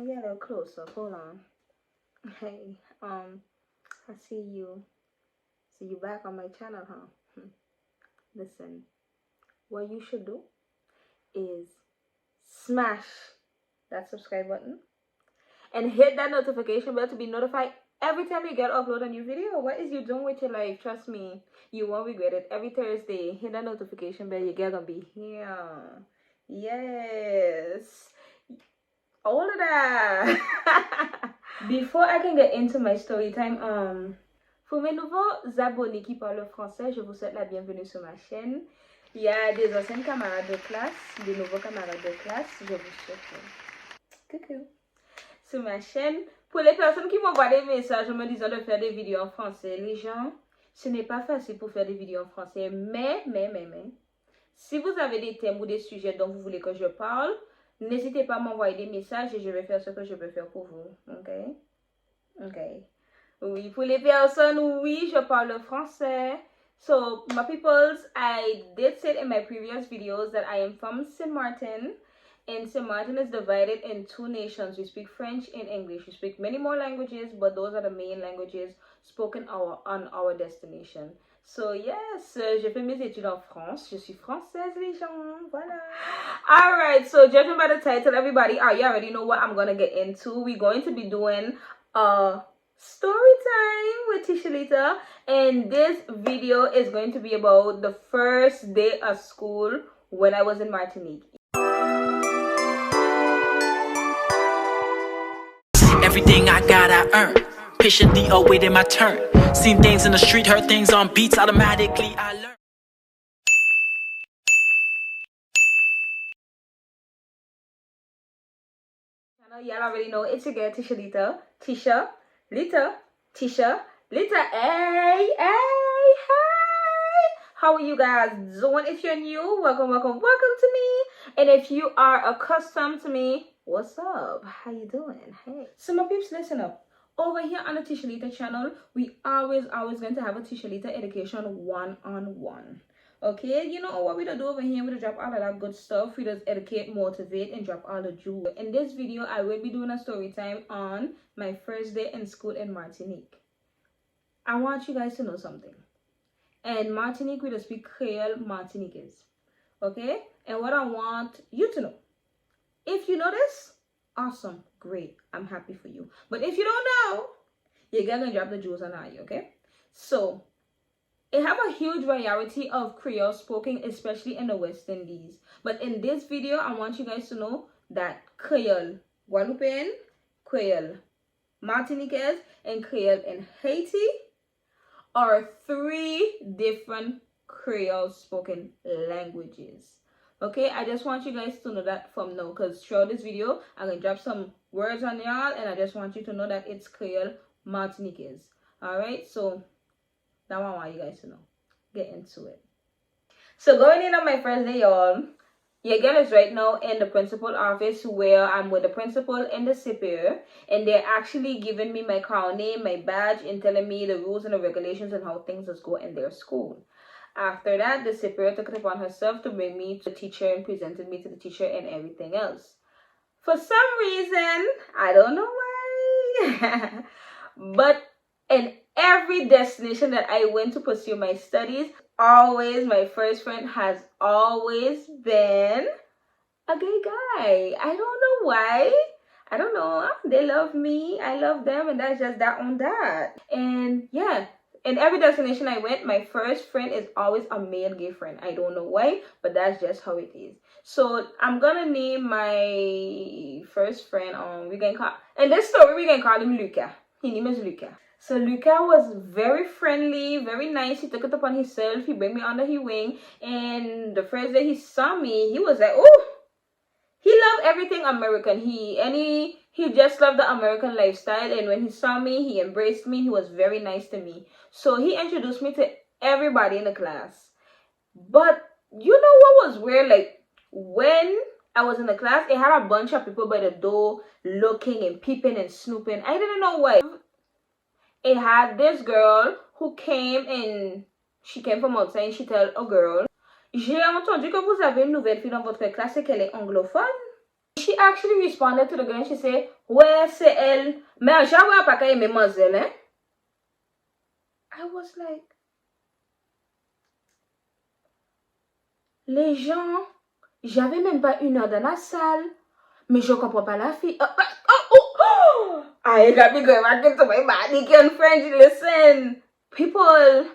Let me get a little closer. Hold on. Hey, I see you. See you back on my channel, huh? Listen, what you should do is smash that subscribe button and hit that notification bell to be notified every time you get upload a new video. What is you doing with your life? Trust me, you won't regret it. Every Thursday, hit that notification bell. Your girl gonna be here. Yes, all of that. Before I can get into my story time, pour mes nouveaux abonnés qui parlent français, je vous souhaite la bienvenue sur ma chaîne. Il y a des anciennes camarades de classe, des nouveaux camarades de classe, je vous souhaite coucou sur ma chaîne. Pour les personnes qui m'envoient des messages me disant de faire des vidéos en français, les gens, ce n'est pas facile pour faire des vidéos en français, mais, si vous avez des thèmes ou des sujets dont vous voulez que je parle, n'hésitez pas à m'envoyer des messages et je vais faire ce que je peux faire pour vous, ok? Oui, pour les personnes, oui, je parle français. So, my peoples, I did say in my previous videos that I am from Saint Martin. And Saint Martin is divided in two nations. We speak French and English. We speak many more languages, but those are the main languages spoken on our destination. So, yes, je fais mes études en France. Je suis française, les gens. Voilà. Alright, so judging by the title, everybody, you already know what I'm going to get into. We're going to be doing story time with Tishalita, and this video is going to be about the first day of school when I was in Martinique. Everything I got, I earned. Patiently awaiting my turn. Seen things in the street, heard things on beats, automatically I learned. Y'all already know it's your girl Tishalita. Tishalita. Hey. How are you guys doing? If you're new, welcome to me. And if you are accustomed to me, what's up? How you doing? Hey. So my peeps, listen up. Over here on the Tishalita channel, we always going to have a Tishalita education one-on-one. Okay, you know what we do over here? We drop all of that good stuff. We just educate, motivate, and drop all the jewels. In this video, I will be doing a story time on my first day in school in Martinique. I want you guys to know something. In Martinique, we just speak Creole Martiniquez. Okay? And what I want you to know, if you know this, awesome, great, I'm happy for you. But if you don't know, you're gonna drop the jewels on you, okay? So, it have a huge variety of Creole spoken, especially in the West Indies. But in this video, I want you guys to know that Creole Guadeloupean, Creole Martiniquez, and Creole in Haiti are three different Creole spoken languages. Okay, I just want you guys to know that from now, because throughout this video, I'm going to drop some words on y'all, and I just want you to know that it's Creole Martiniquez. Alright, so that's what I want you guys to know. Get into it. So going in on my first day, y'all, your girl is right now in the principal office where I'm with the principal and the superior, and they're actually giving me my crown name, my badge, and telling me the rules and the regulations and how things just go in their school. After that, the superior took it upon herself to bring me to the teacher and presented me to the teacher and everything else. For some reason, I don't know why, but in every destination that I went to pursue my studies, always my first friend has always been a gay guy. I don't know why. I don't know. They love me. I love them, and that's just that on that. And yeah, in every destination I went, my first friend is always a male gay friend. I don't know why, but that's just how it is. So I'm gonna name my first friend in this story we're gonna call him Luca. His name is Luca. So Luca was very friendly, very nice. He took it upon himself. He bring me under his wing, and the first day he saw me, he was like, oh, he loved everything American. He just loved the American lifestyle, and when he saw me, he embraced me. He was very nice to me. So he introduced me to everybody in the class. But you know what was weird? Like, when I was in the class, it had a bunch of people by the door looking and peeping and snooping. I didn't know why. It had this girl who came, and she came from outside, and she told a girl, j'ai entendu que vous avez une nouvelle fille dans votre classe et qu'elle est anglophone. She actually responded to the girl and she said, ouais, c'est elle. Mais j'avais pas qu'à mademoiselle, hein? I was like, les gens, j'avais même pas 1 heure dans la salle, mais je comprends pas la fille. I got me going back into my Martinique and French. Listen, people,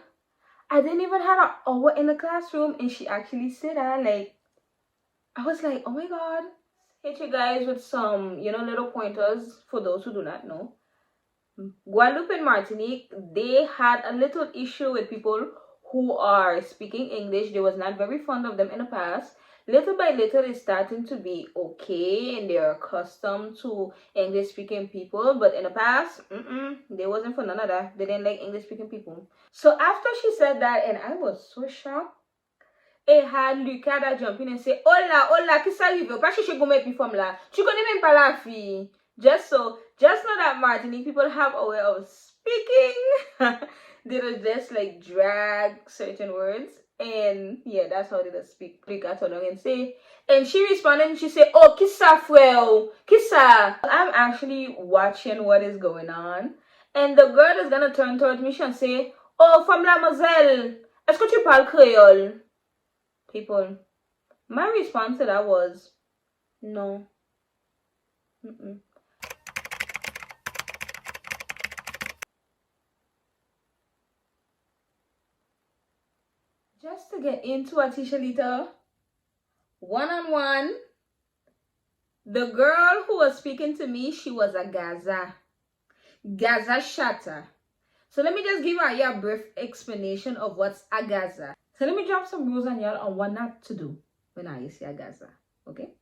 I didn't even have an hour in the classroom and she actually said that. Like, I was like, oh my god. Hit you guys with some, little pointers for those who do not know. Guadeloupe and Martinique, they had a little issue with people who are speaking English. They was not very fond of them in the past. Little by little, it's starting to be okay, and they're accustomed to English-speaking people. But in the past, they wasn't for none of that. They didn't like English-speaking people. So after she said that, and I was so shocked, it had Lucas that jump in and say, hola, qu'est-ce qui arrive? Pas chercher gomme puis femme là. Tu connais même pas la fille. Just know that Martinique people have a way of speaking. They don't just like drag certain words. And yeah, that's how they just speak. Lucas told and say. And she responded and she said, oh, kissa frère, kissa. I'm actually watching what is going on. And the girl is gonna turn towards me and say, oh, femme la mademoiselle, est-ce que tu parles créole? People, my response to that was, no. Just to get into a Tishalita, one-on-one, the girl who was speaking to me, she was a Gaza shatter. So let me just give you a brief explanation of what's a Gaza. So let me drop some rules on y'all on what not to do when I see a Gaza, okay?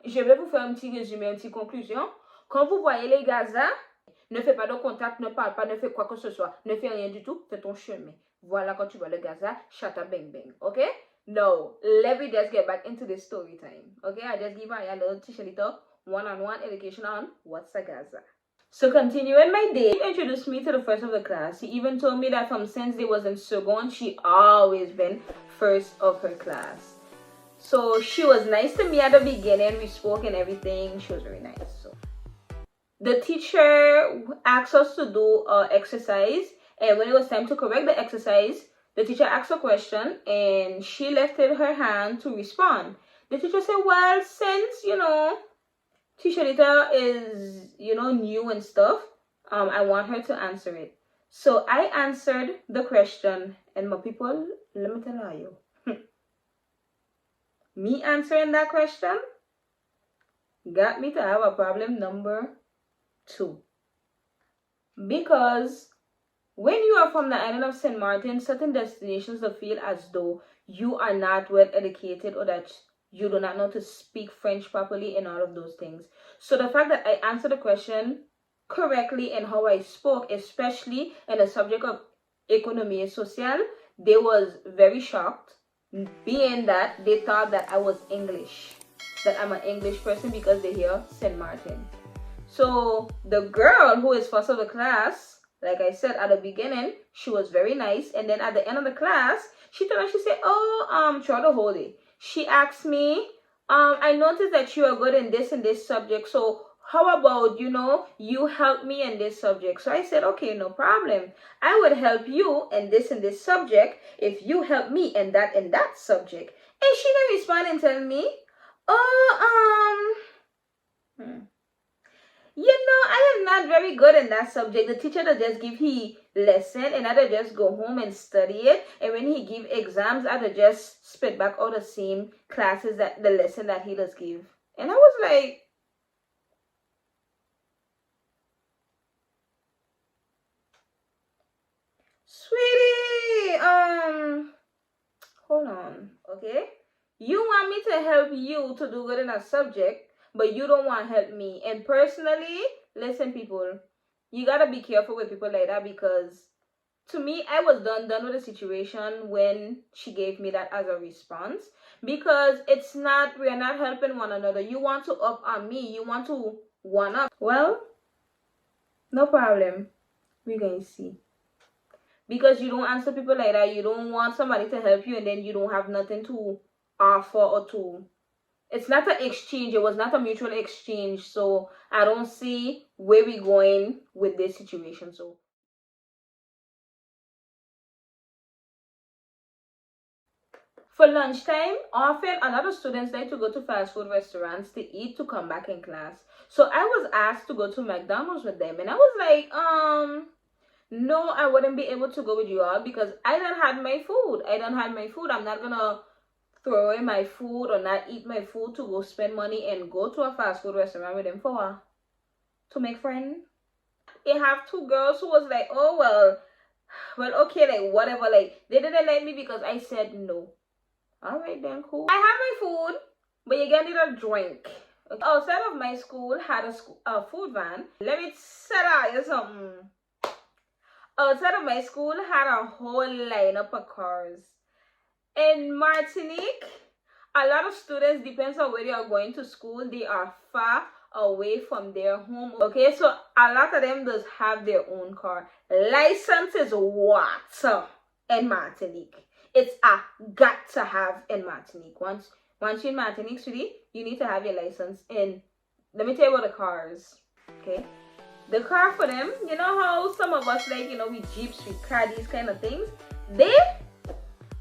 Je vais vous faire un petit résumé, une petite conclusion. Quand vous voyez les Gaza, ne fais pas de contact, ne parle pas, ne fais quoi que ce soit. Ne fais rien du tout, fais ton chemin. Voilà quand tu vois le Gaza, shut up, bang, bang, okay? No, let me just get back into this story time, okay? I just give a little Tishalita one-on-one education on what's a Gaza. So continuing my day, he introduced me to the first of the class. He even told me that from since they was in second, she always been first of her class. So she was nice to me at the beginning. We spoke and everything. She was very nice. So the teacher asked us to do an exercise, and when it was time to correct the exercise, the teacher asked a question and she lifted her hand to respond. The teacher said, well, since, Tishalita is, new and stuff, I want her to answer it. So I answered the question, and my people, let me tell you, me answering that question got me to have a problem number 2. Because when you are from the island of St. Martin, certain destinations will feel as though you are not well educated or that you do not know to speak French properly and all of those things. So the fact that I answered the question correctly and how I spoke, especially in the subject of économie sociale, they was very shocked, being that they thought that I was English, that I'm an English person because they hear St. Martin. So the girl who is first of the class, like I said at the beginning, she was very nice. And then at the end of the class, she told us, she said, oh, throughout the whole day, she asked me, I noticed that you are good in this and this subject. So how about, you help me in this subject? So I said, okay, no problem. I would help you in this and this subject if you help me in that subject. And she didn't respond and tell me, I am not very good in that subject. The teacher does just give he lesson and I just go home and study it. And when he give exams, I just spit back all the same classes that the lesson that he does give. And I was like, sweetie, hold on, okay? You want me to help you to do good in a subject, but you don't want to help me. And personally, listen, people, you gotta be careful with people like that because To me, I was done with the situation when she gave me that as a response, because we're not helping one another. You want to up on me, you want to one up. Well, no problem. We're going to see. Because you don't answer people like that. You don't want somebody to help you and then you don't have nothing to offer or to. It's not an exchange. It was not a mutual exchange. So I don't see where we're going with this situation. So for lunchtime, often a lot of students like to go to fast food restaurants to eat to come back in class. So I was asked to go to McDonald's with them, and I was like, no, I wouldn't be able to go with you all because I don't have my food. I'm not gonna throw away my food or not eat my food to go spend money and go to a fast food restaurant with them for what? To make friends. They have two girls who was like, oh well, okay, like whatever, like they didn't like me because I said no. All right then, cool. I have my food, but you're gonna need a drink. Okay. Outside of my school had a food van. Let me tell you something. Outside of my school had a whole lineup of cars. In Martinique, a lot of students, depends on where they are going to school, they are far away from their home. Okay, so a lot of them does have their own car. License is what in Martinique? It's a got to have in Martinique. Once you're in Martinique City, you need to have your license. And let me tell you about the cars. Okay, the car for them, you know how some of us like, we jeeps, we car, these kind of things.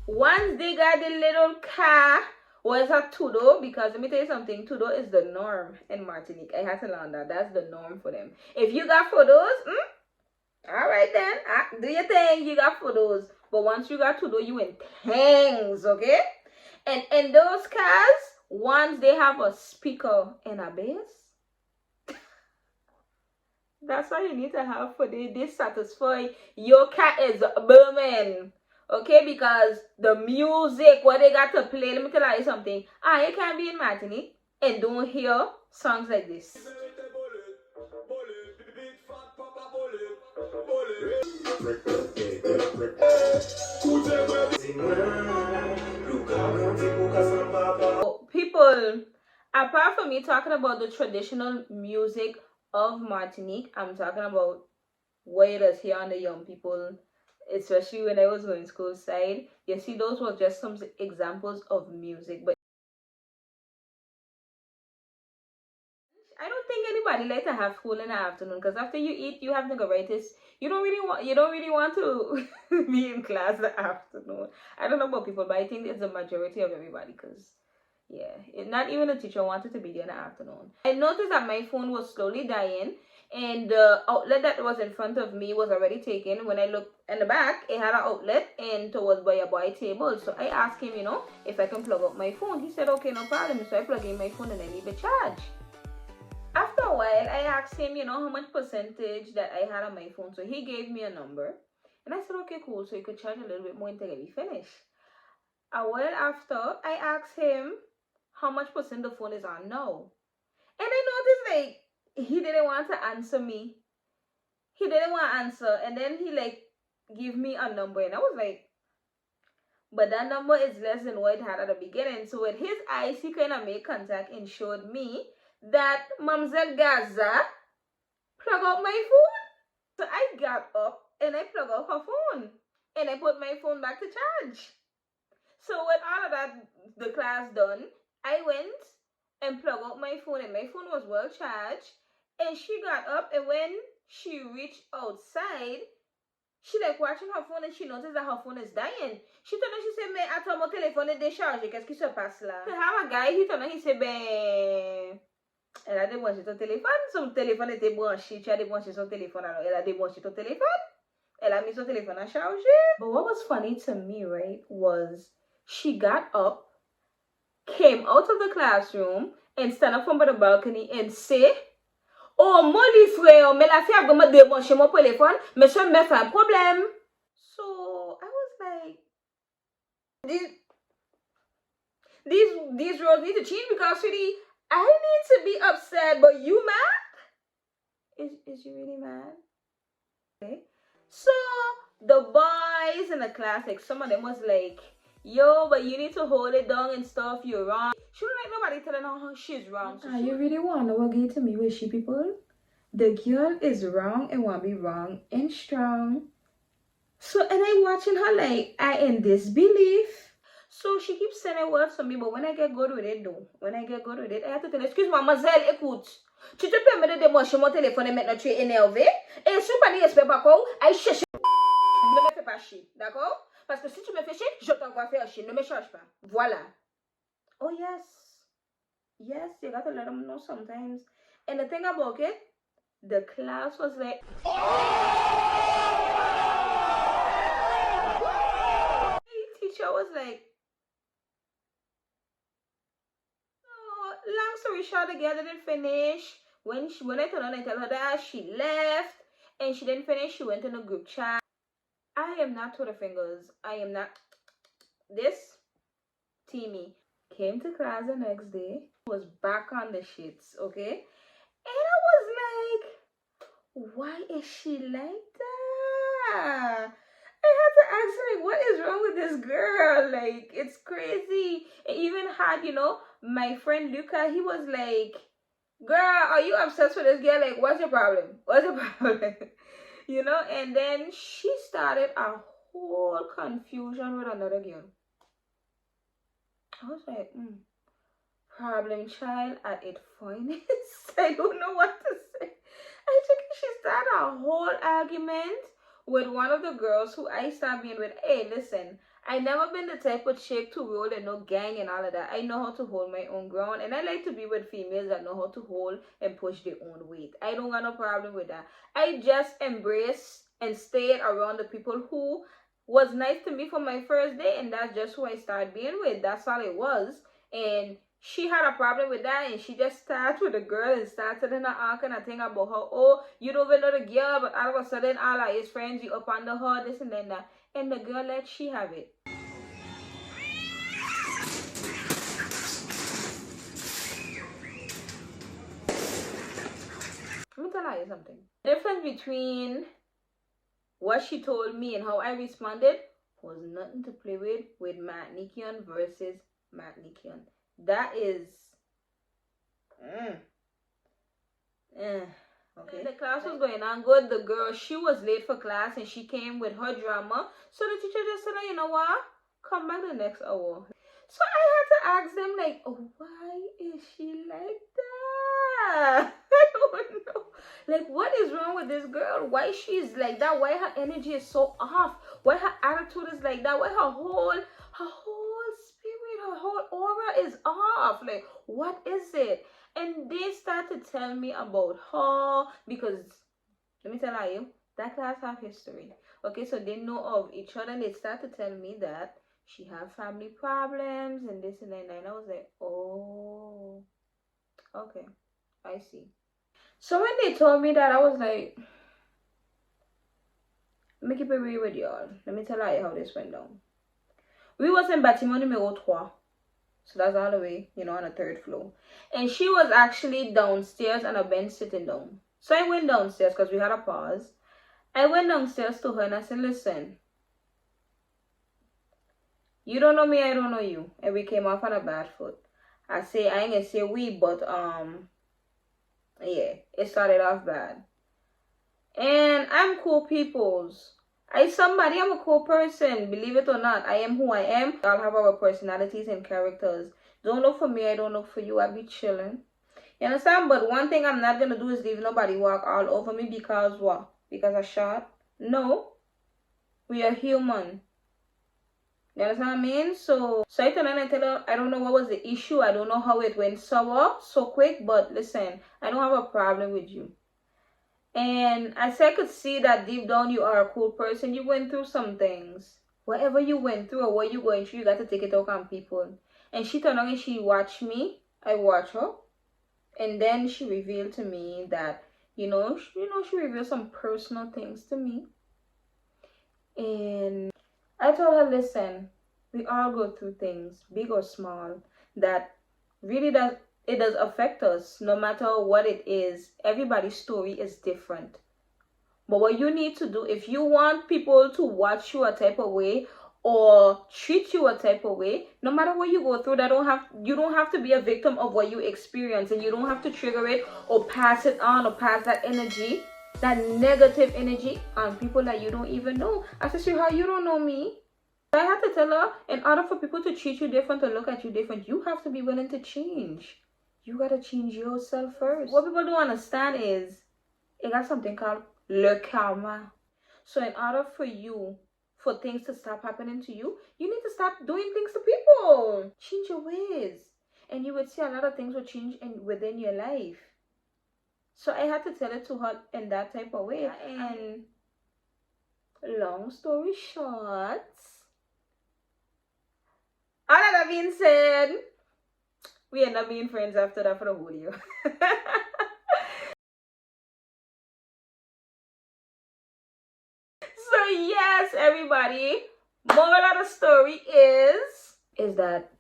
Once they got the little car, was a tudo, because let me tell you something, tudo is the norm in Martinique. I had to learn that. That's the norm for them. If you got photos, all right then, do your thing, you got photos. But once you got tudo, you in things, okay? And in those cars, once they have a speaker and a bass, that's all you need to have for this satisfy. Your cat is booming. Okay, because the music, what they got to play, let me tell you something. You can't be in Martinique and don't hear songs like this. People, apart from me talking about the traditional music of Martinique, I'm talking about what it is here on the young people, especially when I was going school side. You see, those were just some examples of music. But I don't think anybody like to have school in the afternoon, because after you eat, you have neuritis. You don't really want to be in class in the afternoon. I don't know about people, but I think it's the majority of everybody, because not even a teacher wanted to be there in the afternoon. I noticed that my phone was slowly dying, and the outlet that was in front of me was already taken. When I looked in the back, it had an outlet and towards by a boy table. So I asked him, if I can plug up my phone. He said, okay, no problem. So I plug in my phone and I leave it charged. After a while, I asked him, how much percentage that I had on my phone. So he gave me a number. And I said, okay, cool. So you could charge a little bit more until we finish. A while after, I asked him how much percent the phone is on now. And I noticed, he didn't want to answer me. He didn't want to answer. And then he, give me a number. And I was like, but that number is less than what it had at the beginning. So with his eyes, he kind of made contact and showed me that Mamzelle Gaza plug out my phone. So I got up and I plug out her phone. And I put my phone back to charge. So with all of that, the class done, I went and plugged out my phone, and my phone was well charged. And she got up, and when she reached outside, she watching her phone, and she noticed that her phone is dying. She told her, she said, mais attends, mon téléphone est déchargé, qu'est-ce qui se passe là? To have a guy, he told her, he said, ben, elle a débranché ton téléphone, son téléphone était branché, tu as débranché son téléphone, alors elle a débranché ton téléphone, elle a mis son téléphone à charger. But what was funny to me, right, was she got up, came out of the classroom, and stand up from the balcony and say, oh, mon frère, mais la fille a vraiment débranché mon téléphone, mais ça me fait un problème. So I was like, these rules need to change, because really, I need to be upset, but you mad? Is you really mad? Okay. So The boys in the class, like some of them was like, yo, but you need to hold it down and stuff, you're wrong. She don't like nobody telling her how she's wrong. So you really want to go to me with she people? The girl is wrong and want to be wrong and strong. So, and I watching her like, I in disbelief. So she keeps sending words to me, but when I get good with it though, I have to tell her, excuse mademoiselle, écoute, tu te permets de démarcher mon téléphone et maintenant tu es énervé? Et si pas n'y espère pas quoi, aïe chercher. Ne me fais pas chier, d'accord? Parce que si tu me fais chier, je t'envoie faire chier, ne me charge pas. Voilà. Oh yes, you gotta let them know sometimes. And the thing about it, the class was like, teacher was like, oh, long story short, the girl didn't finish. When I told her, I tell her that she left and she didn't finish, she went in a group chat. I am not Twitter fingers. I am not this Teamy. Came to class the next day, was back on the shits, okay? And I was like, why is she like that? I had to ask her, like, what is wrong with this girl? Like, it's crazy. I even had, my friend Luca, he was like, girl, are you obsessed with this girl? Like, what's your problem? And then she started a whole confusion with another girl. I was like, problem child at its finest. I don't know what to say. I think she started a whole argument with one of the girls who I started being with. Hey, listen, I never been the type of chick to roll and no gang and all of that. I know how to hold my own ground, and I like to be with females that know how to hold and push their own weight. I don't got no problem with that. I just embrace and stay around the people who was nice to me for my first day, and that's just who I started being with. That's all it was. And she had a problem with that, and she just started with the girl and started in her arc and a thing about her, oh, you don't even know the girl, but all of a sudden all of his friends, you up under her, this and then that. And the girl let she have it. Let me tell you something. The difference between what she told me and how I responded was nothing to play with Martiniquean versus Martiniquean. That is okay. The class was going on good. The girl, she was late for class and she came with her drama. So the teacher just said, you know what? Come back the next hour. So I had to ask them, like, why is she like that? I don't know. Like, what is wrong with this girl? Why she's like that? Why her energy is so off? Why her attitude is like that? Why her whole spirit, her whole aura is off? Like, what is it? And they started to tell me about her, because let me tell you, that class have history. Okay, so they know of each other, and they started to tell me that she have family problems and this and that. And I was like, oh, okay, I see. So when they told me that, I was like, let me keep it real with y'all. Let me tell you how this went down. We was in bâtiment numéro 3. So that's all the way, on the 3rd floor. And she was actually downstairs on a bench sitting down. So I went downstairs because we had a pause. I went downstairs to her and I said, listen, you don't know me, I don't know you. And we came off on a bad foot. I ain't gonna say we, but yeah, it started off bad. And I'm cool peoples. I'm a cool person. Believe it or not, I am who I am. We all have our personalities and characters. Don't look for me, I don't look for you. I be chilling. You understand? But one thing I'm not gonna do is leave nobody walk all over me because what? Because I shot? No. We are human. You understand what I mean? So I tell her and I tell her, I don't know what was the issue. I don't know how it went sour so quick. But listen, I don't have a problem with you. And I said, I could see that deep down you are a cool person. You went through some things. Whatever you went through or what you're going through, you got to take it out on people. And she turned on and she watched me. I watched her. And then she revealed to me that, she revealed some personal things to me. And I told her, listen, we all go through things, big or small, that really does affect us, no matter what it is. Everybody's story is different. But what you need to do, if you want people to watch you a type of way or treat you a type of way, no matter what you go through, you don't have to be a victim of what you experience, and you don't have to trigger it or pass it on or pass that energy, that negative energy, on people that you don't even know. I said, sweetheart, you don't know me. I had to tell her, in order for people to treat you different or look at you different, you have to be willing to change. You gotta change yourself first. What people don't understand is it got something called le karma. So in order for things to stop happening to you, you need to stop doing things to people. Change your ways, and you would see a lot of things will change within your life. So I had to tell it to her in that type of way. And long story short, all of that being said, we end up being friends after that for the whole year. So yes, everybody, moral of the story is that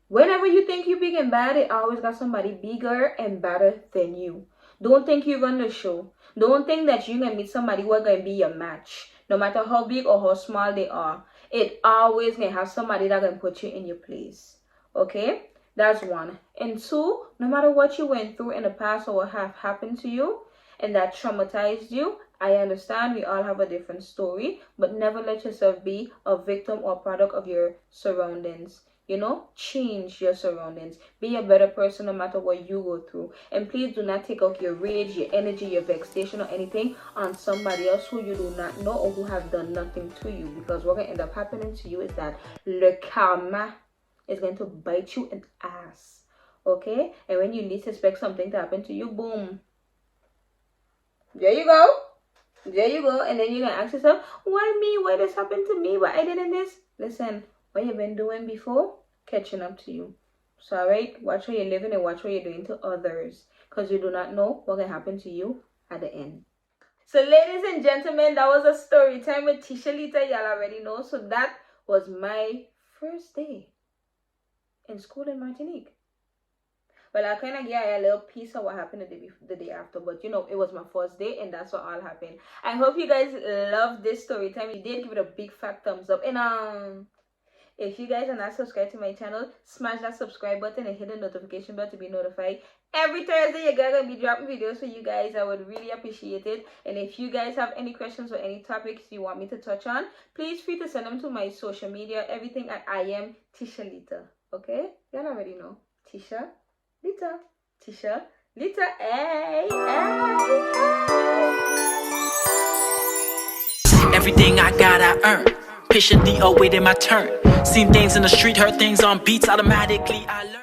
whenever you think you're big and bad, it always got somebody bigger and better than you. Don't think you run the show. Don't think that you're gonna meet somebody who's gonna be your match. No matter how big or how small they are, it always gonna have somebody that can put you in your place. Okay? That's one. And two, no matter what you went through in the past or what have happened to you and that traumatized you, I understand we all have a different story, but never let yourself be a victim or product of your surroundings. You know, change your surroundings. Be a better person no matter what you go through. And please do not take out your rage, your energy, your vexation or anything on somebody else who you do not know or who have done nothing to you. Because what can end up happening to you is that le karma is going to bite you in the ass. Okay? And when you least expect something to happen to you, boom. There you go. There you go. And then you're going to ask yourself, why me? Why this happened to me? Why I didn't this? Listen. What you've been doing before, catching up to you. So, alright, watch how you're living and watch what you're doing to others. Because you do not know what can happen to you at the end. So, ladies and gentlemen, that was a story time with Tishalita. Y'all already know. So, that was my first day in school in Martinique. Well, I kind of gave a little piece of what happened the day after. But, you know, it was my first day and that's what all happened. I hope you guys love this story time. You did give it a big fat thumbs up. And, if you guys are not subscribed to my channel, smash that subscribe button and hit the notification bell to be notified. Every Thursday, your girl gonna be dropping videos for you guys. I would really appreciate it. And if you guys have any questions or any topics you want me to touch on, please free to send them to my social media. Everything at I am Tishalita. Okay? Y'all already know. Tishalita. Tishalita. Hey, hey, hey. Everything I got, I earned. Patiently awaiting my turn. Seen things in the street, heard things on beats, automatically I learn.